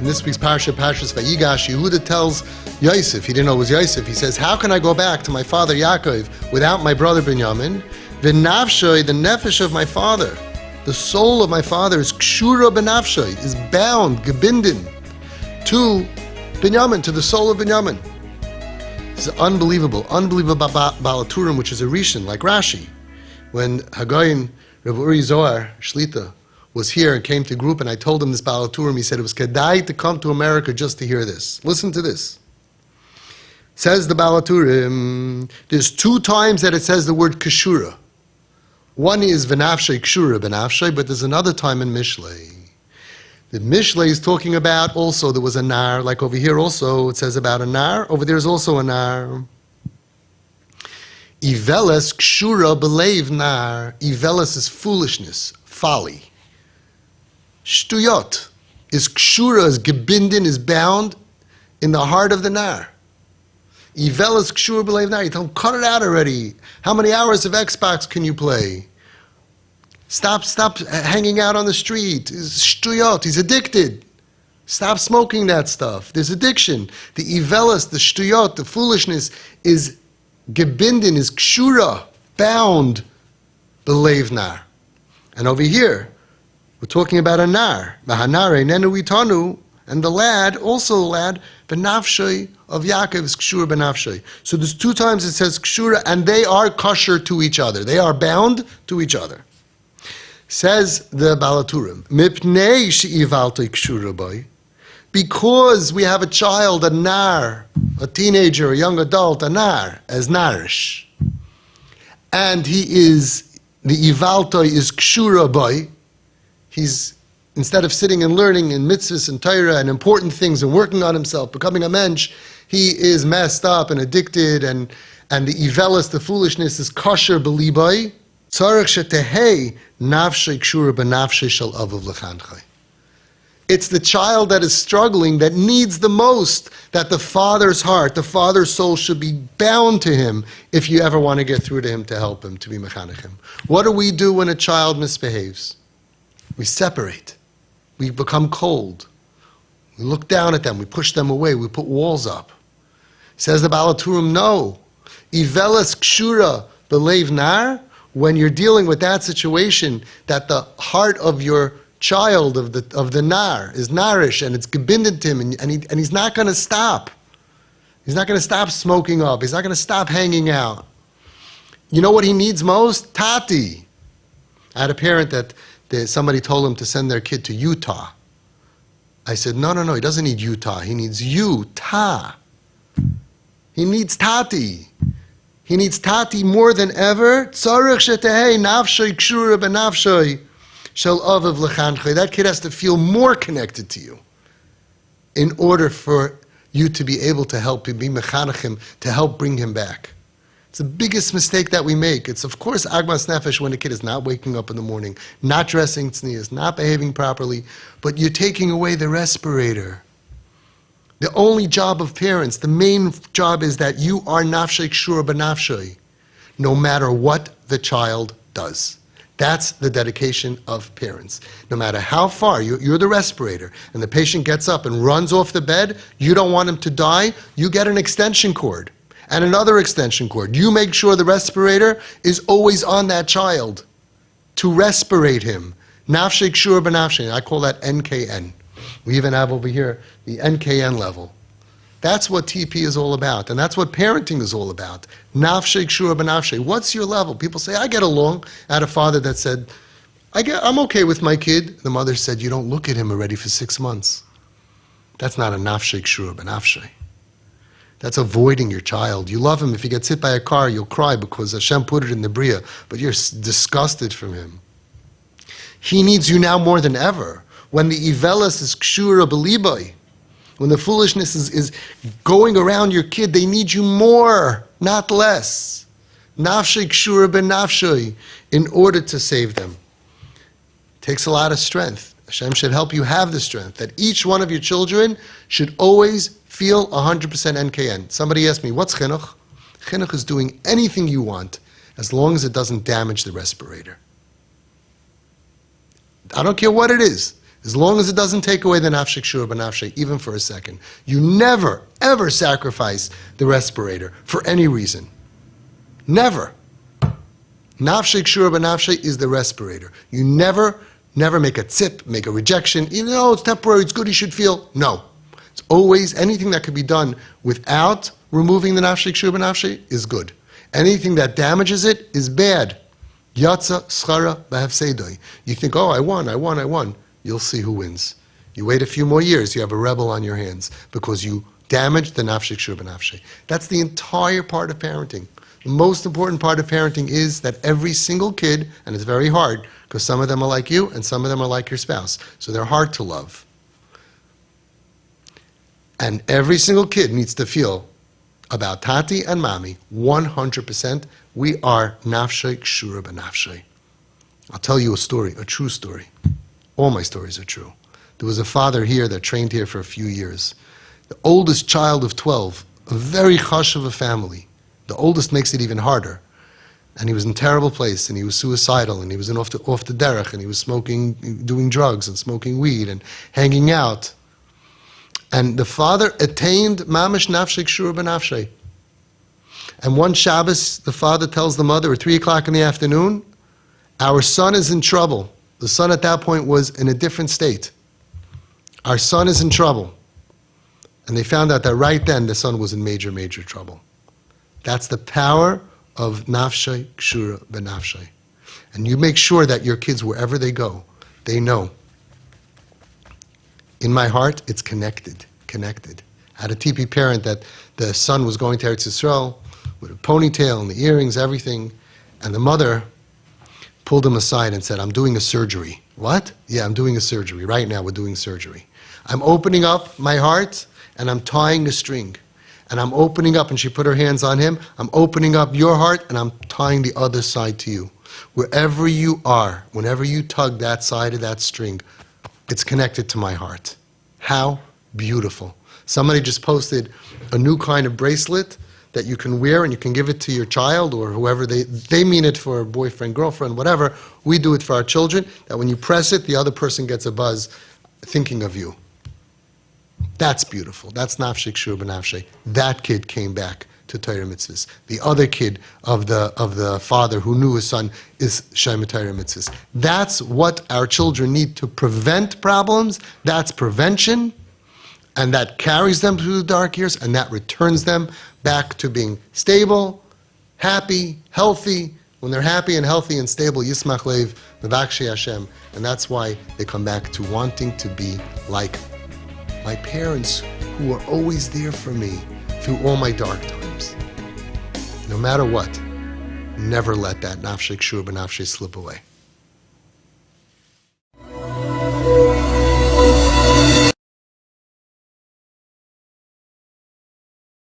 In this week's Parshas Vayigash, Yehuda tells Yosef, he didn't know it was Yosef, he says, how can I go back to my father Yaakov without my brother Binyamin? V'nafshay, the nefesh of my father, the soul of my father is kshura b'nafshay, is bound, gebinden, to Binyamin, to the soul of Binyamin. This is unbelievable Baal Hatturim, which is a Rishon, like Rashi. When Hagayin, Rav Uri Zohar, Shlita, was here and came to group, and I told him this Baal Hatturim, he said it was kedai to come to America just to hear this. Listen to this. Says the Baal Hatturim, there's 2 times that it says the word kshura. One is v'nafshay kshura b'nafshay, but there's another time in Mishlei. The Mishlei is talking about also there was a nar, like over here also it says about a nar, over there is also a nar. Iveles kshura b'leiv nar, Iveles is foolishness, folly. Shtuyot is kshura, is gebinden, is bound in the heart of the nar. Iveles kshura b'leiv nar, you tell him, cut it out already. How many hours of Xbox can you play? Stop hanging out on the street. Shtuyot, he's addicted. Stop smoking that stuff. There's addiction. The ivelis, the shtuyot, the foolishness is gebinden, is kshura, bound, b'leiv nar. And over here, we're talking about a nar. V'hanare nenu itanu, and the lad, also the lad, b'nafshay of Yaakov is kshura b'nafshay. So there's 2 times it says kshura, and they are kosher to each other. They are bound to each other. Says the Baal Hatturim, Mipnei she'ivaltoi kshura boy, because we have a child, a nar, a teenager, a young adult, a nar, as narish, and he is, the ivaltoi is kshura boy, he's, instead of sitting and learning in mitzvahs and Torah and important things and working on himself, becoming a mensch, he is messed up and addicted, and the ivelis, the foolishness, is kosher b'libai. It's the child that is struggling, that needs the most, that the father's heart, the father's soul should be bound to him if you ever want to get through to him to help him, to be mechanech him. What do we do when a child misbehaves? We separate. We become cold. We look down at them. We push them away. We put walls up. Says the Baal Hatturim, no. Iveles kshura b'leiv nar. When you're dealing with that situation, that the heart of your child, of the nar, is narish, and it's gebinden to him, and he's not going to stop. He's not going to stop smoking up. He's not going to stop hanging out. You know what he needs most? Tati. I had a parent that somebody told him to send their kid to Utah. I said, no, he doesn't need Utah. He needs Utah. He needs Tati. He needs Tati more than ever. That kid has to feel more connected to you in order for you to be able to help him, be mechanech him, to help bring him back. It's the biggest mistake that we make. It's, of course, agmas nefesh when a kid is not waking up in the morning, not dressing tznius, not behaving properly, but you're taking away the respirator. The only job of parents, the main job is that you are nafshay kshura b'nafshay, no matter what the child does. That's the dedication of parents. No matter how far, you're the respirator, and the patient gets up and runs off the bed, you don't want him to die, you get an extension cord and another extension cord. You make sure the respirator is always on that child to respirate him. Nafshay kshura b'nafshay, I call that NKN. We even have over here the NKN level. That's what TP is all about, and that's what parenting is all about. Nafshay kshura b'nafshay. What's your level? People say, I get along. I had a father that said, I'm okay with my kid. The mother said, you don't look at him already for 6 months. That's not a nafshay kshura b'nafshay. That's avoiding your child. You love him. If he gets hit by a car, you'll cry because Hashem put it in the Bria, but you're disgusted from him. He needs you now more than ever. When the ivelis is kshura b'libai, when the foolishness is going around your kid, they need you more, not less. Nafshay kshura b'nafshay, in order to save them. It takes a lot of strength. Hashem should help you have the strength, that each one of your children should always feel 100% NKN. Somebody asked me, what's chinuch? Chinuch is doing anything you want, as long as it doesn't damage the respirator. I don't care what it is. As long as it doesn't take away the nafshik shura b'nafshe, even for a second. You never, ever sacrifice the respirator for any reason. Never. Nafshik shura b'nafshe is the respirator. You never make a tzip, make a rejection. Even though it's temporary, it's good, you should feel. No. It's always, anything that could be done without removing the nafshik shura b'nafshe is good. Anything that damages it is bad. Yatsa schara b'hafsedoi. You think, oh, I won. You'll see who wins. You wait a few more years, you have a rebel on your hands because you damaged the nafshik shura b'nafshe. That's the entire part of parenting. The most important part of parenting is that every single kid, and it's very hard, because some of them are like you and some of them are like your spouse, so they're hard to love. And every single kid needs to feel about Tati and Mami, 100%, we are nafshik shura b'nafshe. I'll tell you a story, a true story. All my stories are true. There was a father here that trained here for a few years. The oldest child of 12, a very chash of a family. The oldest makes it even harder. And he was in a terrible place, and he was suicidal, and he was off the derech, and he was smoking, doing drugs, and smoking weed, and hanging out. And the father attained mamish nafshik shura b'nafshe. And one Shabbos, the father tells the mother at 3 o'clock in the afternoon, our son is in trouble. The son at that point was in a different state. Our son is in trouble. And they found out that right then the son was in major, major trouble. That's the power of nafshay kshura b'nafshay. And you make sure that your kids, wherever they go, they know. In my heart, it's connected. I had a TP parent that the son was going to Eretz Yisrael with a ponytail and the earrings, everything. And the mother pulled him aside and said, I'm doing a surgery. What? Yeah, I'm doing a surgery. Right now we're doing surgery. I'm opening up my heart and I'm tying a string. And I'm opening up, and she put her hands on him, I'm opening up your heart and I'm tying the other side to you. Wherever you are, whenever you tug that side of that string, it's connected to my heart. How beautiful. Somebody just posted a new kind of bracelet that you can wear and you can give it to your child or whoever. They mean it for a boyfriend, girlfriend, whatever. We do it for our children, that when you press it, the other person gets a buzz thinking of you. That's beautiful. That's nafshik shura b'nafshe. That kid came back to Torah mitzvahs. The other kid of the father who knew his son is shayma Torah mitzvahs. That's what our children need to prevent problems. That's prevention. And that carries them through the dark years, and that returns them back to being stable, happy, healthy. When they're happy and healthy and stable, yismach leiv, mevakshei Hashem. And that's why they come back to wanting to be like my parents, who were always there for me through all my dark times. No matter what, never let that nafshik shura b'nafshe slip away.